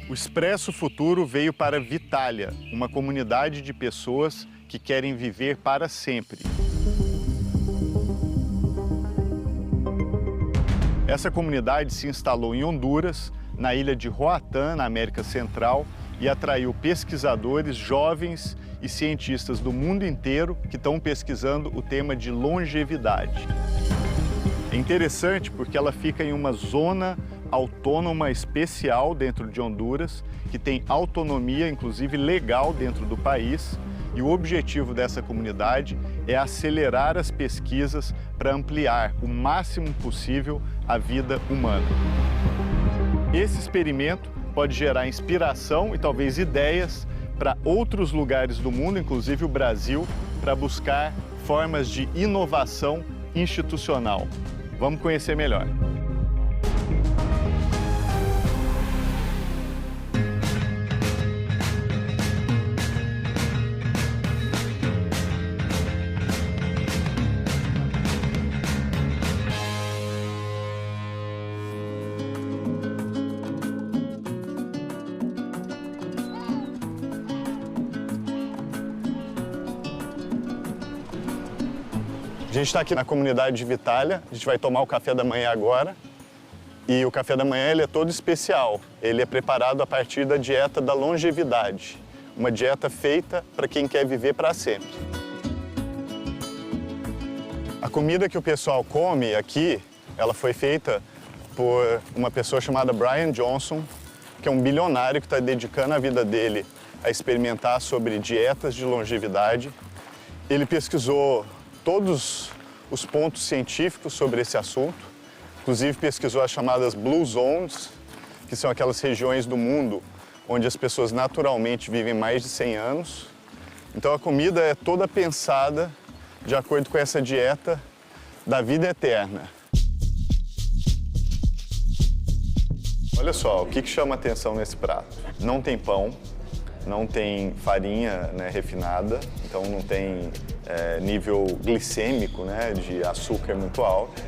O Expresso Futuro veio para Vitália, uma comunidade de pessoas que querem viver para sempre. Essa comunidade se instalou em Honduras, na ilha de Roatán, na América Central, e atraiu pesquisadores jovens e cientistas do mundo inteiro que estão pesquisando o tema de longevidade. É interessante porque ela fica em uma zona autônoma especial dentro de Honduras, que tem autonomia, inclusive legal, dentro do país. E o objetivo dessa comunidade é acelerar as pesquisas para ampliar o máximo possível a vida humana. Esse experimento pode gerar inspiração e talvez ideias para outros lugares do mundo, inclusive o Brasil, para buscar formas de inovação institucional. Vamos conhecer melhor. A gente está aqui na comunidade de Vitália, a gente vai tomar o café da manhã agora. E o café da manhã ele é todo especial. Ele é preparado a partir da dieta da longevidade. Uma dieta feita para quem quer viver para sempre. A comida que o pessoal come aqui, ela foi feita por uma pessoa chamada Brian Johnson, que é um bilionário que está dedicando a vida dele a experimentar sobre dietas de longevidade. Ele pesquisou todos os pontos científicos sobre esse assunto, inclusive pesquisou as chamadas Blue Zones, que são aquelas regiões do mundo onde as pessoas naturalmente vivem mais de 100 anos. Então a comida é toda pensada de acordo com essa dieta da vida eterna. Olha só, o que chama atenção nesse prato? Não tem pão, não tem farinha, né, refinada, então não tem nível glicêmico, né, de açúcar muito alto.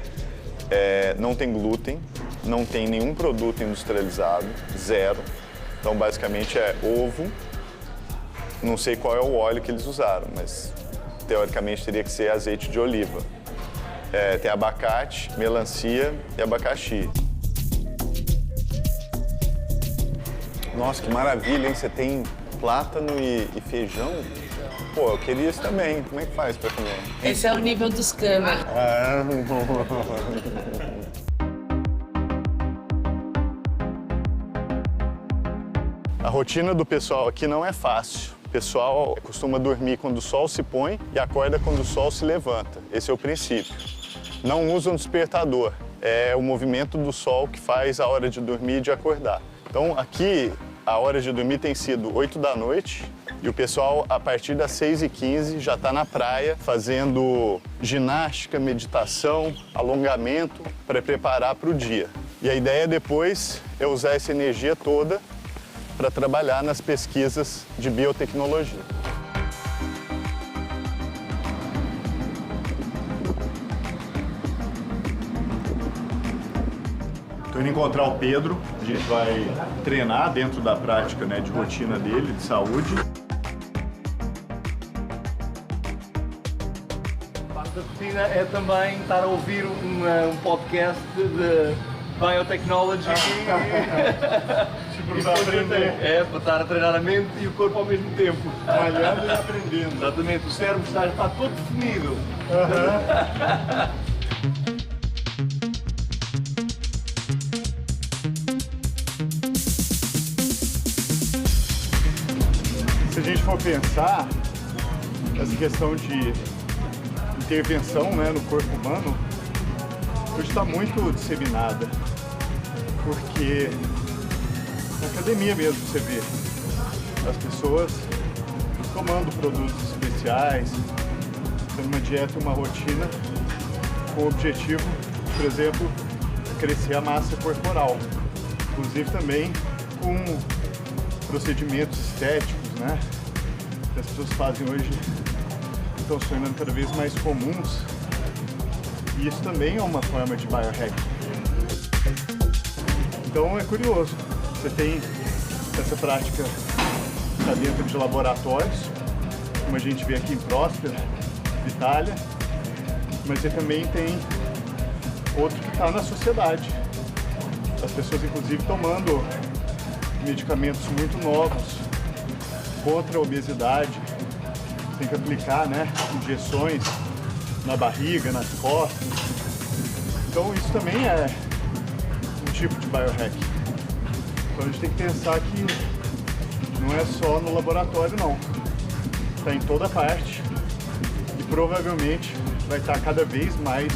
Não tem glúten, não tem nenhum produto industrializado, zero. Então basicamente é ovo, não sei qual é o óleo que eles usaram, mas teoricamente teria que ser azeite de oliva. Tem abacate, melancia e abacaxi. Nossa, que maravilha, hein? Você tem plátano e feijão? Pô, eu queria isso também. Como é que faz pra comer? Esse é o nível dos câmeras. A rotina do pessoal aqui não é fácil. O pessoal costuma dormir quando o sol se põe e acorda quando o sol se levanta. Esse é o princípio. Não usam despertador. É o movimento do sol que faz a hora de dormir e de acordar. Então aqui a hora de dormir tem sido 8 da noite e o pessoal a partir das 6h15 já está na praia fazendo ginástica, meditação, alongamento para preparar para o dia. E a ideia depois é usar essa energia toda para trabalhar nas pesquisas de biotecnologia. Estou indo encontrar o Pedro, a gente vai treinar dentro da prática, né, de rotina dele, de saúde. Parte da rotina é também estar a ouvir um podcast de biotechnology. Para aprender. Para estar a treinar a mente e o corpo ao mesmo tempo. Malhando e aprendendo. Exatamente, o cérebro está todo definido. Se a gente for pensar, essa questão de intervenção, né, no corpo humano, hoje está muito disseminada, porque na academia mesmo você vê as pessoas tomando produtos especiais, tendo uma dieta e uma rotina com o objetivo, por exemplo, crescer a massa corporal, inclusive também com procedimentos estéticos, né, que as pessoas fazem hoje, estão se tornando cada vez mais comuns, e isso também é uma forma de biohacking. Então é curioso, você tem Essa prática está dentro de laboratórios, como a gente vê aqui em Próspera, Itália, mas você também tem outro que está na sociedade. As pessoas, inclusive, tomando medicamentos muito novos contra a obesidade. Tem que aplicar, né, injeções na barriga, nas costas. Então isso também é um tipo de biohack. Então a gente tem que pensar que não é só no laboratório, não. Está em toda parte e provavelmente vai estar cada vez mais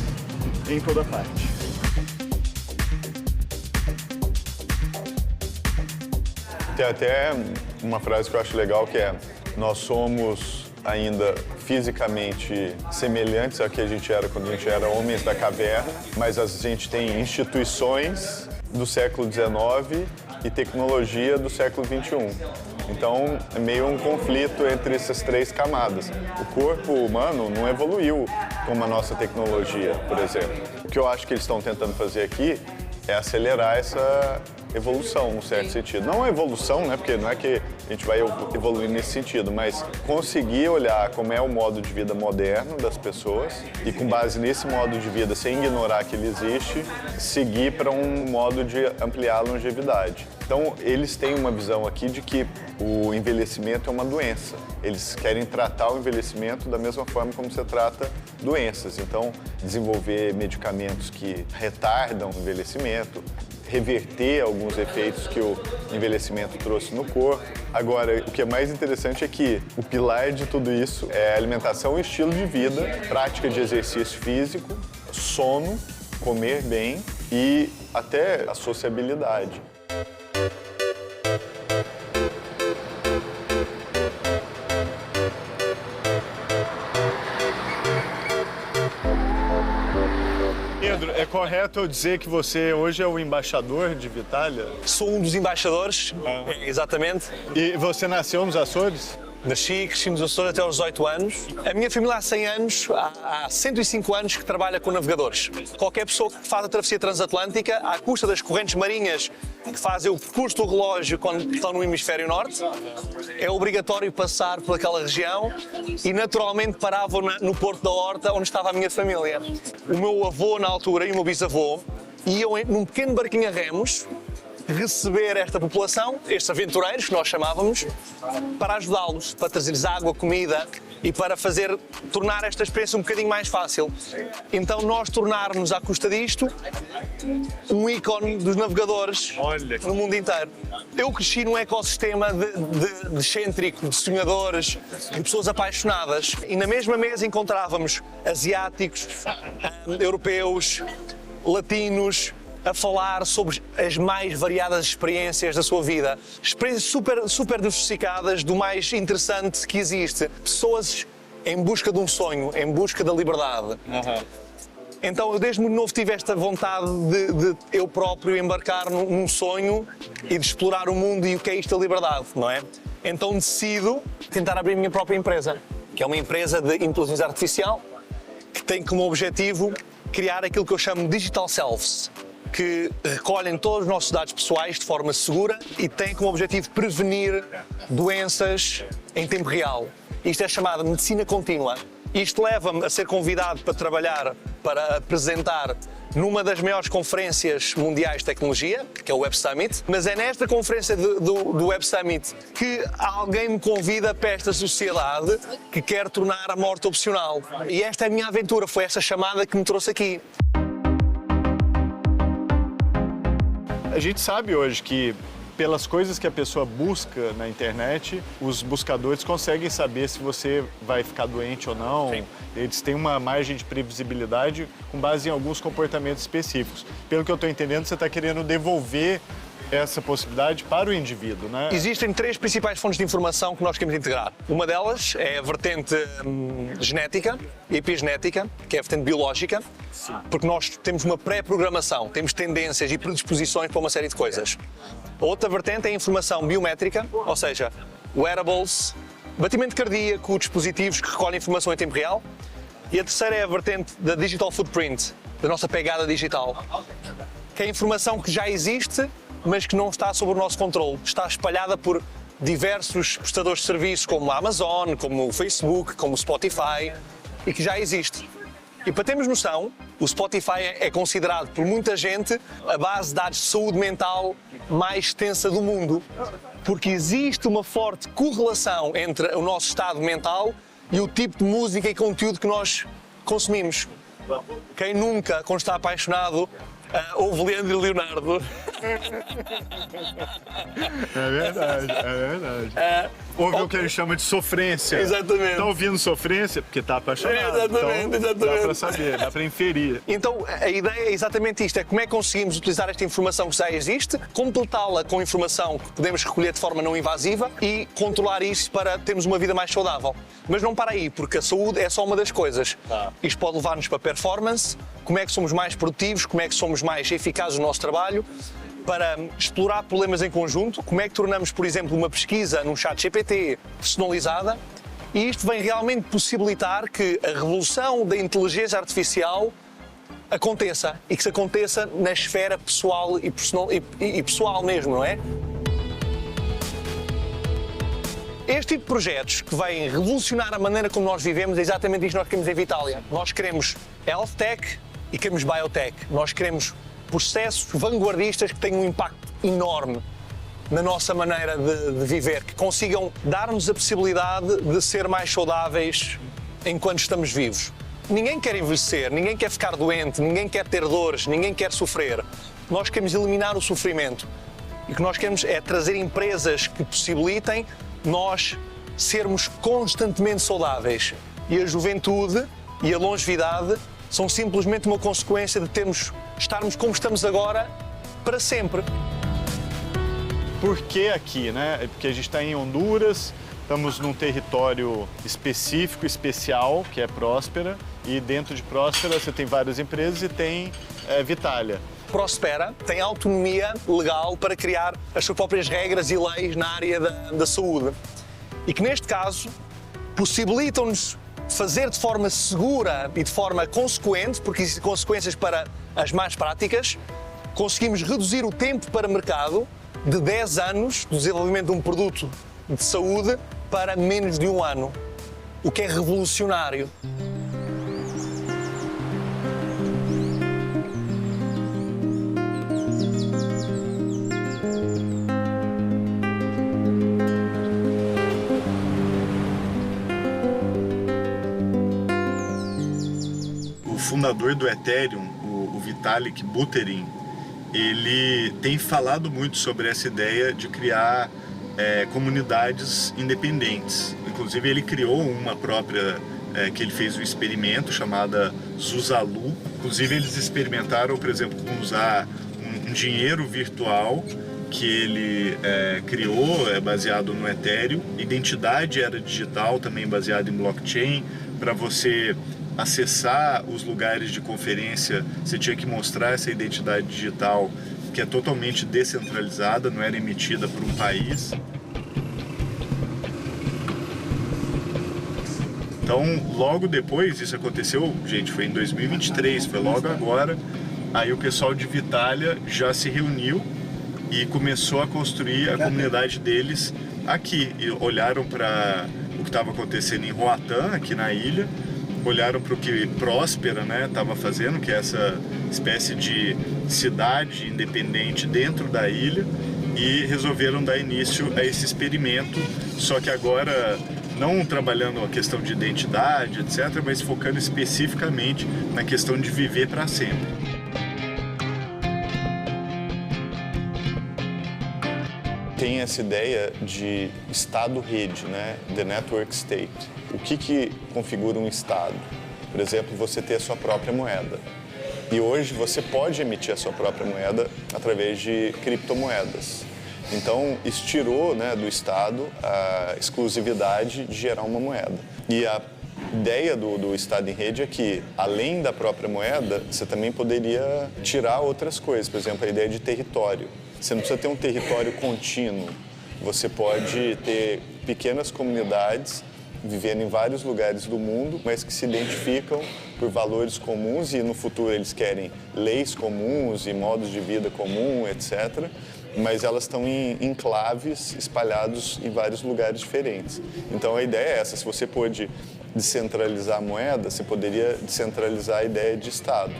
em toda parte. Tem até uma frase que eu acho legal que é: nós somos ainda fisicamente semelhantes ao que a gente era quando a gente era homens da caverna, mas a gente tem instituições do século XIX e tecnologia do século XXI. Então, é meio um conflito entre essas três camadas. O corpo humano não evoluiu como a nossa tecnologia, por exemplo. O que eu acho que eles estão tentando fazer aqui é acelerar essa evolução, num certo sentido. Não a evolução, né? Porque não é que a gente vai evoluir nesse sentido, mas conseguir olhar como é o modo de vida moderno das pessoas e, com base nesse modo de vida, sem ignorar que ele existe, seguir para um modo de ampliar a longevidade. Então, eles têm uma visão aqui de que o envelhecimento é uma doença. Eles querem tratar o envelhecimento da mesma forma como você trata doenças. Então, desenvolver medicamentos que retardam o envelhecimento, reverter alguns efeitos que o envelhecimento trouxe no corpo. Agora, o que é mais interessante é que o pilar de tudo isso é alimentação e estilo de vida, prática de exercício físico, sono, comer bem e até a sociabilidade. Pedro, é correto eu dizer que você hoje é o embaixador de Vitalia? Sou um dos embaixadores, exatamente. E você nasceu nos Açores? Nasci e cresci nos Açores até aos 18 anos. A minha família há 100 anos, há 105 anos que trabalha com navegadores. Qualquer pessoa que faz a travessia transatlântica, à custa das correntes marinhas que fazem o percurso do relógio quando estão no hemisfério norte, é obrigatório passar por aquela região e naturalmente paravam no Porto da Horta, onde estava a minha família. O meu avô, na altura, e o meu bisavô iam num pequeno barquinho a remos receber esta população, estes aventureiros que nós chamávamos, para ajudá-los, para trazer-lhes água, comida e para tornar esta experiência um bocadinho mais fácil. Então nós tornarmos à custa disto um ícone dos navegadores no mundo inteiro. Eu cresci num ecossistema de excêntrico, de sonhadores, de pessoas apaixonadas e na mesma mesa encontrávamos asiáticos, europeus, latinos, a falar sobre as mais variadas experiências da sua vida. Experiências super diversificadas do mais interessante que existe. Pessoas em busca de um sonho, em busca da liberdade. Então eu desde muito novo tive esta vontade de eu próprio embarcar num sonho e de explorar o mundo e o que é isto da liberdade, não é? Então decido tentar abrir a minha própria empresa, que é uma empresa de inteligência artificial que tem como objetivo criar aquilo que eu chamo de Digital Selves, que recolhem todos os nossos dados pessoais de forma segura e têm como objetivo prevenir doenças em tempo real. Isto é chamado medicina contínua. Isto leva-me a ser convidado para trabalhar, para apresentar numa das maiores conferências mundiais de tecnologia, que é o Web Summit, mas é nesta conferência do Web Summit que alguém me convida para esta sociedade que quer tornar a morte opcional. E esta é a minha aventura, foi esta chamada que me trouxe aqui. A gente sabe hoje que, pelas coisas que a pessoa busca na internet, os buscadores conseguem saber se você vai ficar doente ou não. Sim. Eles têm uma margem de previsibilidade com base em alguns comportamentos específicos. Pelo que eu estou entendendo, você está querendo devolver essa possibilidade para o indivíduo, né? Existem três principais fontes de informação que nós queremos integrar. Uma delas é a vertente genética, epigenética, que é a vertente biológica, porque nós temos uma pré-programação, temos tendências e predisposições para uma série de coisas. A outra vertente é a informação biométrica, ou seja, wearables, batimento cardíaco, dispositivos que recolhem informação em tempo real. E a terceira é a vertente da digital footprint, da nossa pegada digital. que é informação que já existe, mas que não está sob o nosso controle. Está espalhada por diversos prestadores de serviços, como a Amazon, como o Facebook, como o Spotify, e que já existe. E para termos noção, o Spotify é considerado por muita gente a base de dados de saúde mental mais extensa do mundo, porque existe uma forte correlação entre o nosso estado mental e o tipo de música e conteúdo que nós consumimos. Quem nunca, quando está apaixonado, ouve Leandro e Leonardo? É verdade. Ouve o que ele chama de sofrência. Exatamente. Está ouvindo sofrência porque está apaixonado. Exatamente. Dá para saber, dá para inferir. Então, a ideia é exatamente isto, é como é que conseguimos utilizar esta informação que já existe, completá-la com informação que podemos recolher de forma não invasiva e controlar isso para termos uma vida mais saudável. Mas não para aí, porque a saúde é só uma das coisas. Isto pode levar-nos para performance, como é que somos mais produtivos, como é que somos mais eficazes no nosso trabalho, para explorar problemas em conjunto, como é que tornamos, por exemplo, uma pesquisa num chat GPT personalizada, e isto vem realmente possibilitar que a revolução da inteligência artificial aconteça, e que se aconteça na esfera pessoal e pessoal mesmo, não é? Este tipo de projetos que vêm revolucionar a maneira como nós vivemos é exatamente isto que nós queremos em Vitalia. Nós queremos health tech e queremos biotech. Nós queremos processos vanguardistas que tenham um impacto enorme na nossa maneira de viver, que consigam dar-nos a possibilidade de ser mais saudáveis enquanto estamos vivos. Ninguém quer envelhecer, ninguém quer ficar doente, ninguém quer ter dores, ninguém quer sofrer. Nós queremos eliminar o sofrimento. E o que nós queremos é trazer empresas que possibilitem nós sermos constantemente saudáveis. E a juventude e a longevidade são simplesmente uma consequência de estarmos como estamos agora para sempre. Por que aqui, né? É porque a gente está em Honduras, estamos num território específico, especial, que é Próspera, e dentro de Próspera você tem várias empresas e tem Vitalia. Prospera tem autonomia legal para criar as suas próprias regras e leis na área da saúde. E que, neste caso, possibilitam-nos fazer de forma segura e de forma consequente, porque existem consequências para as más práticas, conseguimos reduzir o tempo para mercado de 10 anos do desenvolvimento de um produto de saúde para menos de 1 ano, o que é revolucionário. O fundador do Ethereum, o Vitalik Buterin, ele tem falado muito sobre essa ideia de criar comunidades independentes. Inclusive ele criou uma própria, que ele fez um experimento chamada Zuzalu. Inclusive eles experimentaram, por exemplo, com usar um dinheiro virtual que ele criou, baseado no Ethereum. Identidade era digital, também baseada em blockchain. Para você acessar os lugares de conferência, você tinha que mostrar essa identidade digital, que é totalmente descentralizada, não era emitida por um país. Então, logo depois, isso aconteceu, gente, foi em 2023, foi logo agora, aí o pessoal de Vitalia já se reuniu e começou a construir a comunidade deles aqui. E olharam para o que estava acontecendo em Roatán, aqui na ilha, olharam para o que Próspera estava fazendo, que é essa espécie de cidade independente dentro da ilha, e resolveram dar início a esse experimento, só que agora não trabalhando a questão de identidade, etc., mas focando especificamente na questão de viver para sempre. Tem essa ideia de Estado-rede, né? The Network State. O que configura um Estado? Por exemplo, você ter a sua própria moeda. E hoje você pode emitir a sua própria moeda através de criptomoedas. Então, isso tirou, né, do Estado a exclusividade de gerar uma moeda. E a ideia do Estado em rede é que, além da própria moeda, você também poderia tirar outras coisas. Por exemplo, a ideia de território. Você não precisa ter um território contínuo. Você pode ter pequenas comunidades vivendo em vários lugares do mundo, mas que se identificam por valores comuns e no futuro eles querem leis comuns e modos de vida comum, etc. Mas elas estão em enclaves espalhados em vários lugares diferentes. Então a ideia é essa, se você pôde descentralizar a moeda, você poderia descentralizar a ideia de Estado.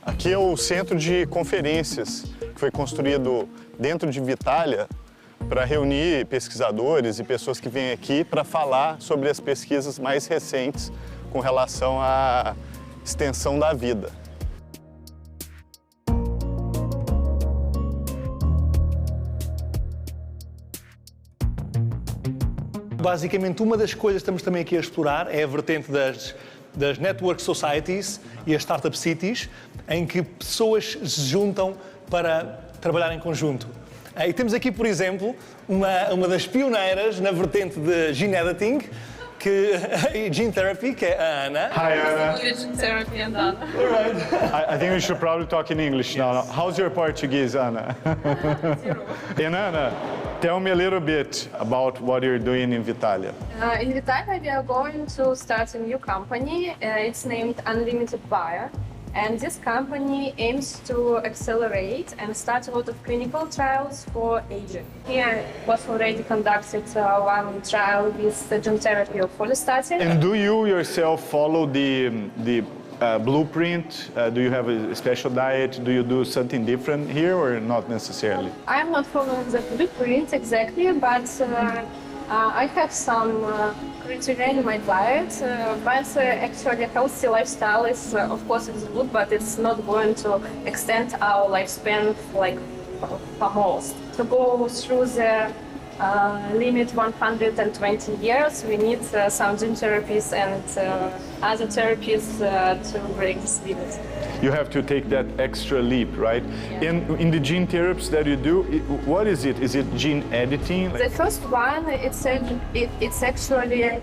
Aqui é o centro de conferências, que foi construído dentro de Vitália para reunir pesquisadores e pessoas que vêm aqui para falar sobre as pesquisas mais recentes com relação à extensão da vida. Basicamente, uma das coisas que estamos também aqui a explorar é a vertente das Network Societies e as Startup Cities, em que pessoas se juntam para trabalhar em conjunto. E temos aqui, por exemplo, uma das pioneiras na vertente de gene editing, e gene therapy, que é a Ana. Hi, Anna. Gene therapy and Anna. All right. I think we should probably talk in English now. How's your Portuguese, Anna? And Anna, tell me a little bit about what you're doing in Vitalia. In Vitalia, we are going to start a new company. It's named Unlimited Bio. And this company aims to accelerate and start a lot of clinical trials for aging. Here was already conducted one trial with the gene therapy of follistatin. And do you yourself follow the blueprint? Do you have a special diet? Do you do something different here or not necessarily? I'm not following the blueprint exactly, but I have some criteria in my diet, but actually healthy lifestyle is, of course, it's good, but it's not going to extend our lifespan like for most. To go through the limit 120 years, we need some gene therapies and other therapies to break this limit. You have to take that extra leap, right? Yeah. In the gene therapies that you do, what is it? Is it gene editing? The first one, it's actually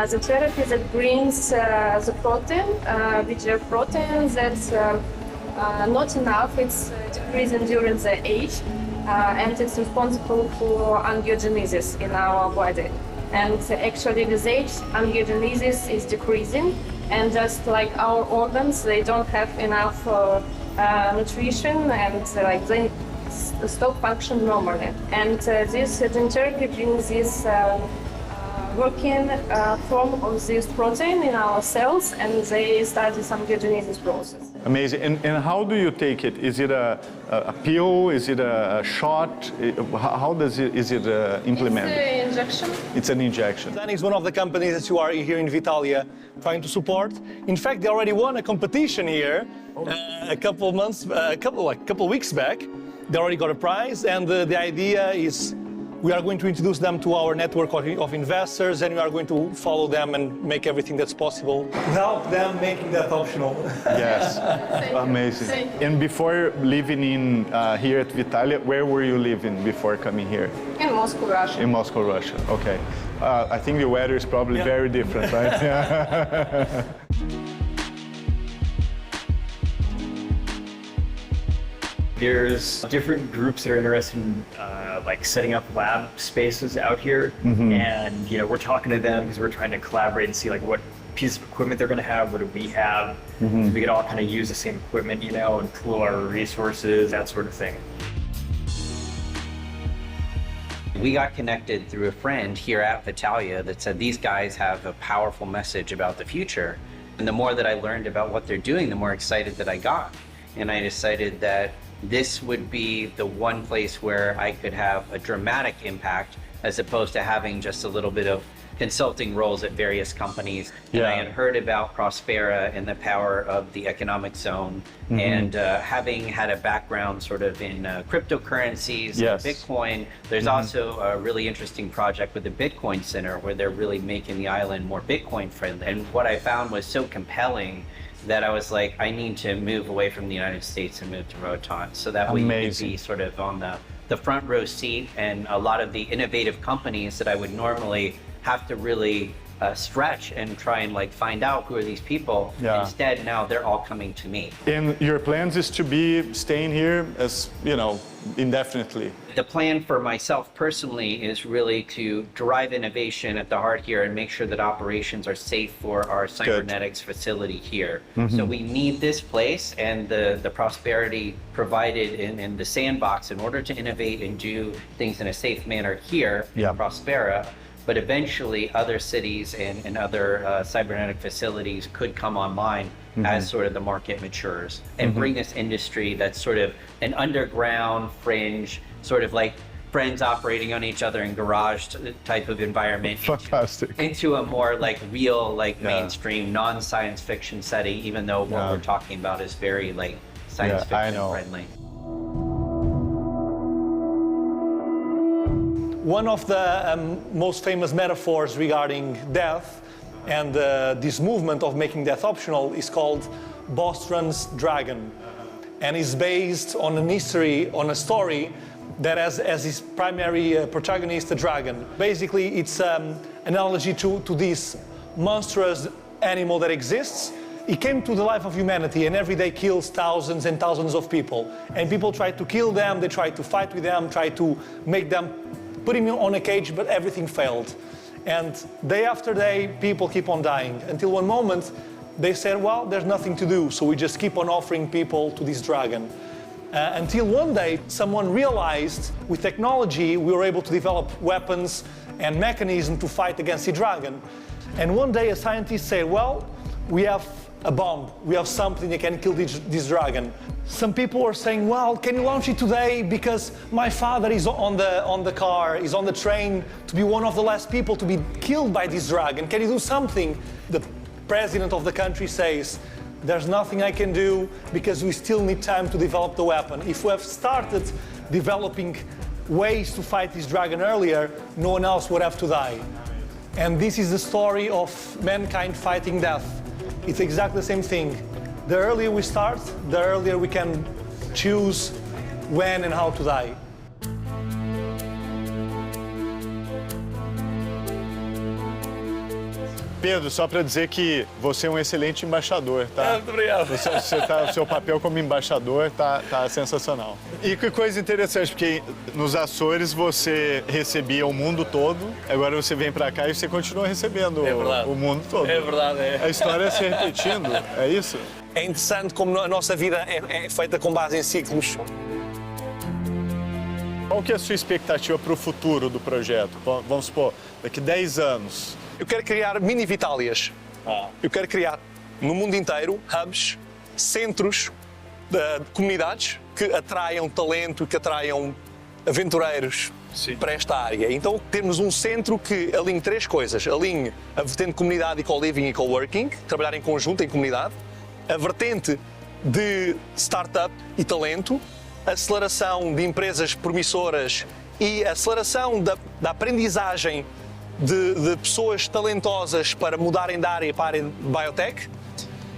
the therapy that brings the protein, VEGF protein, that's not enough, it's decreasing during the age, and it's responsible for angiogenesis in our body. And actually with age, angiogenesis is decreasing, and just like our organs, they don't have enough nutrition, and they stop function normally. And this gene therapy brings this working form of this protein in our cells, and they start this angiogenesis process. Amazing. And how do you take it? Is it a pill? Is it a shot? How does it, is it implemented? It's an injection. It's an injection. That is one of the companies that you are here in Vitalia trying to support. In fact, they already won a competition here a couple weeks back. They already got a prize, and the idea is we are going to introduce them to our network of investors, and we are going to follow them and make everything that's possible to help them making that optional. Yes, amazing. And before living in here at Vitalia, where were you living before coming here? In Moscow, Russia. In Moscow, Russia. Okay. I think the weather is probably very different, right? Yeah. There's different groups that are interested in like setting up lab spaces out here, and we're talking to them because we're trying to collaborate and see like what piece of equipment they're going to have, what do we have, so we could all kind of use the same equipment, and pool our resources, that sort of thing. We got connected through a friend here at Vitalia that said these guys have a powerful message about the future, and the more that I learned about what they're doing, the more excited that I got, and I decided that this would be the one place where I could have a dramatic impact as opposed to having just a little bit of consulting roles at various companies. And I had heard about Prospera and the power of the economic zone, and having had a background sort of in cryptocurrencies, and Bitcoin, there's also a really interesting project with the Bitcoin Center where they're really making the island more Bitcoin friendly. And what I found was so compelling that I was like, I need to move away from the United States and move to Roatan, so that we could be sort of on the front row seat, and a lot of the innovative companies that I would normally have to really stretch and try and like find out who are these people. Yeah. Instead, now they're all coming to me. And your plans is to be staying here as, indefinitely. The plan for myself personally is really to drive innovation at the heart here and make sure that operations are safe for our cybernetics facility here. So we need this place and the prosperity provided in the sandbox in order to innovate and do things in a safe manner here in Prospera. But eventually other cities and other cybernetic facilities could come online as sort of the market matures and bring this industry that's sort of an underground fringe, sort of like friends operating on each other in garage type of environment into a more like real, like mainstream, non-science fiction setting, even though what we're talking about is very like science fiction friendly. One of the most famous metaphors regarding death and this movement of making death optional is called Bostron's dragon, and is based on an history, on a story that has as its primary protagonist a dragon. Basically, it's an analogy to this monstrous animal that exists. It came to the life of humanity and every day kills thousands and thousands of people. And people try to kill them, they try to fight with them, try to make them put him on a cage, but everything failed. And day after day, people keep on dying. Until one moment, they said, well, there's nothing to do, so we just keep on offering people to this dragon. Until one day, someone realized with technology, we were able to develop weapons and mechanisms to fight against the dragon. And one day, a scientist said, well, we have a bomb. We have something that can kill this dragon. Some people were saying, well, can you launch it today? Because my father is on the car, is on the train to be one of the last people to be killed by this dragon. Can you do something? The president of the country says, there's nothing I can do because we still need time to develop the weapon. If we have started developing ways to fight this dragon earlier, no one else would have to die. And this is the story of mankind fighting death. It's exactly the same thing. The earlier we start, the earlier we can choose when and how to die. Pedro, só para dizer que você é um excelente embaixador, tá? Muito obrigado. O seu papel como embaixador tá sensacional. E que coisa interessante, porque nos Açores você recebia o mundo todo, agora você vem para cá e você continua recebendo o mundo todo. É verdade, é. A história se repetindo, é isso? É interessante como a nossa vida é feita com base em ciclos. Qual que é a sua expectativa para o futuro do projeto? Vamos supor, daqui 10 anos. Eu quero criar mini Vitálias. Eu quero criar no mundo inteiro hubs, centros de comunidades que atraiam talento, que atraiam aventureiros para esta área. Então temos um centro que alinhe três coisas. Alinhe a vertente de comunidade e co-living e co-working, trabalhar em conjunto, em comunidade. A vertente de startup e talento, aceleração de empresas promissoras e aceleração da aprendizagem de pessoas talentosas para mudarem de área para a área de biotech.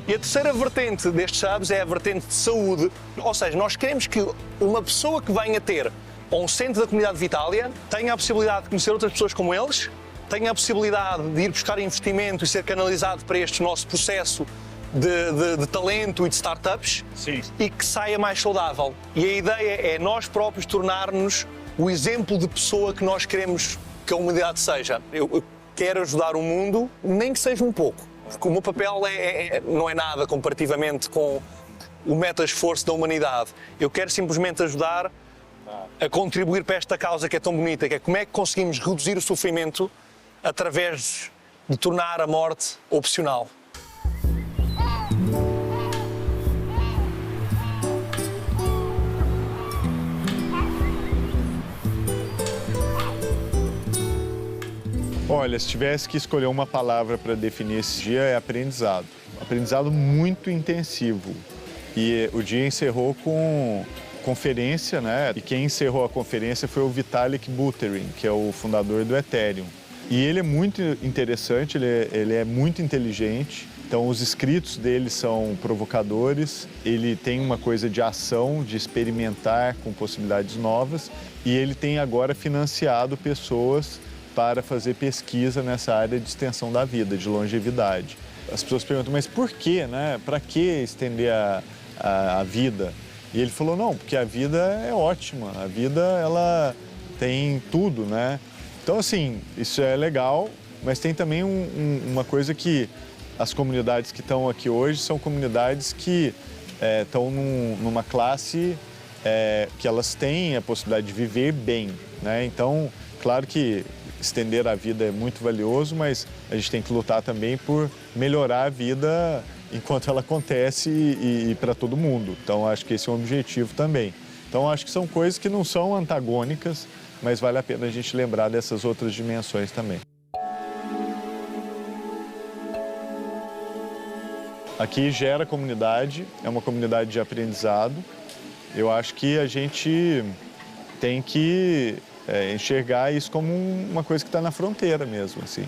E a terceira vertente destes hubs é a vertente de saúde. Ou seja, nós queremos que uma pessoa que venha ter um centro da comunidade Vitália tenha a possibilidade de conhecer outras pessoas como eles, tenha a possibilidade de ir buscar investimento e ser canalizado para este nosso processo de talento e de startups. Sim. E que saia mais saudável. E a ideia é nós próprios tornar-nos o exemplo de pessoa que nós queremos que a humanidade seja. Eu quero ajudar o mundo, nem que seja um pouco. Porque o meu papel não é nada comparativamente com o meta-esforço da humanidade. Eu quero simplesmente ajudar a contribuir para esta causa que é tão bonita, que é como é que conseguimos reduzir o sofrimento através de tornar a morte opcional. Olha, se tivesse que escolher uma palavra para definir esse dia, é aprendizado. Aprendizado muito intensivo. E o dia encerrou com conferência, né? E quem encerrou a conferência foi o Vitalik Buterin, que é o fundador do Ethereum. E ele é muito interessante, ele é muito inteligente. Então, os escritos dele são provocadores. Ele tem uma coisa de ação, de experimentar com possibilidades novas. E ele tem agora financiado pessoas para fazer pesquisa nessa área de extensão da vida, de longevidade. As pessoas perguntam, mas por quê, né? Para que estender a vida? E ele falou, não, porque a vida é ótima, a vida ela tem tudo, né? Então, assim, isso é legal, mas tem também uma coisa que as comunidades que estão aqui hoje são comunidades que estão numa classe que elas têm a possibilidade de viver bem, né? Então, claro que estender a vida é muito valioso, mas a gente tem que lutar também por melhorar a vida enquanto ela acontece e para todo mundo. Então, acho que esse é um objetivo também. Então, acho que são coisas que não são antagônicas, mas vale a pena a gente lembrar dessas outras dimensões também. Aqui gera comunidade, é uma comunidade de aprendizado. Eu acho que a gente tem que enxergar isso como uma coisa que está na fronteira mesmo, assim.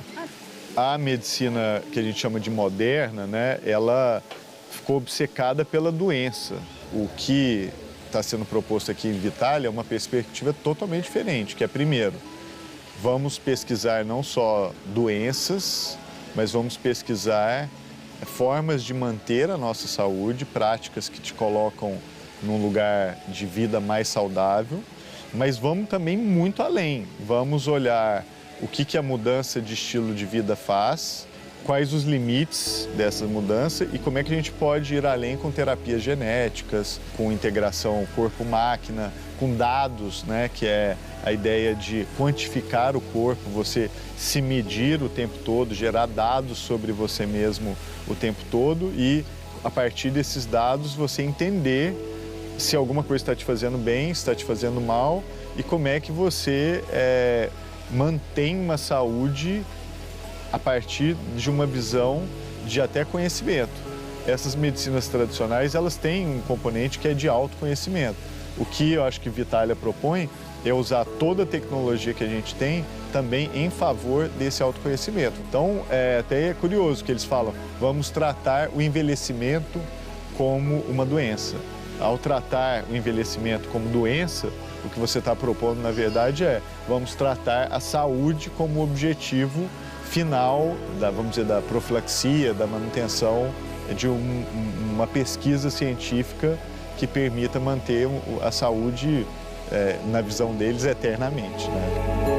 A medicina que a gente chama de moderna, né, ela ficou obcecada pela doença. O que está sendo proposto aqui em Vitalia é uma perspectiva totalmente diferente, que é, primeiro, vamos pesquisar não só doenças, mas vamos pesquisar formas de manter a nossa saúde, práticas que te colocam num lugar de vida mais saudável, mas vamos também muito além. Vamos olhar o que a mudança de estilo de vida faz, quais os limites dessa mudança e como é que a gente pode ir além com terapias genéticas, com integração corpo-máquina, com dados, né, que é a ideia de quantificar o corpo, você se medir o tempo todo, gerar dados sobre você mesmo o tempo todo e, a partir desses dados, você entender se alguma coisa está te fazendo bem, se está te fazendo mal e como é que você mantém uma saúde a partir de uma visão de até conhecimento. Essas medicinas tradicionais, elas têm um componente que é de autoconhecimento. O que eu acho que Vitalia propõe é usar toda a tecnologia que a gente tem também em favor desse autoconhecimento. Então, até é curioso que eles falam, vamos tratar o envelhecimento como uma doença. Ao tratar o envelhecimento como doença, o que você está propondo, na verdade, vamos tratar a saúde como objetivo final vamos dizer, da profilaxia, da manutenção de uma pesquisa científica que permita manter a saúde, na visão deles, eternamente, né?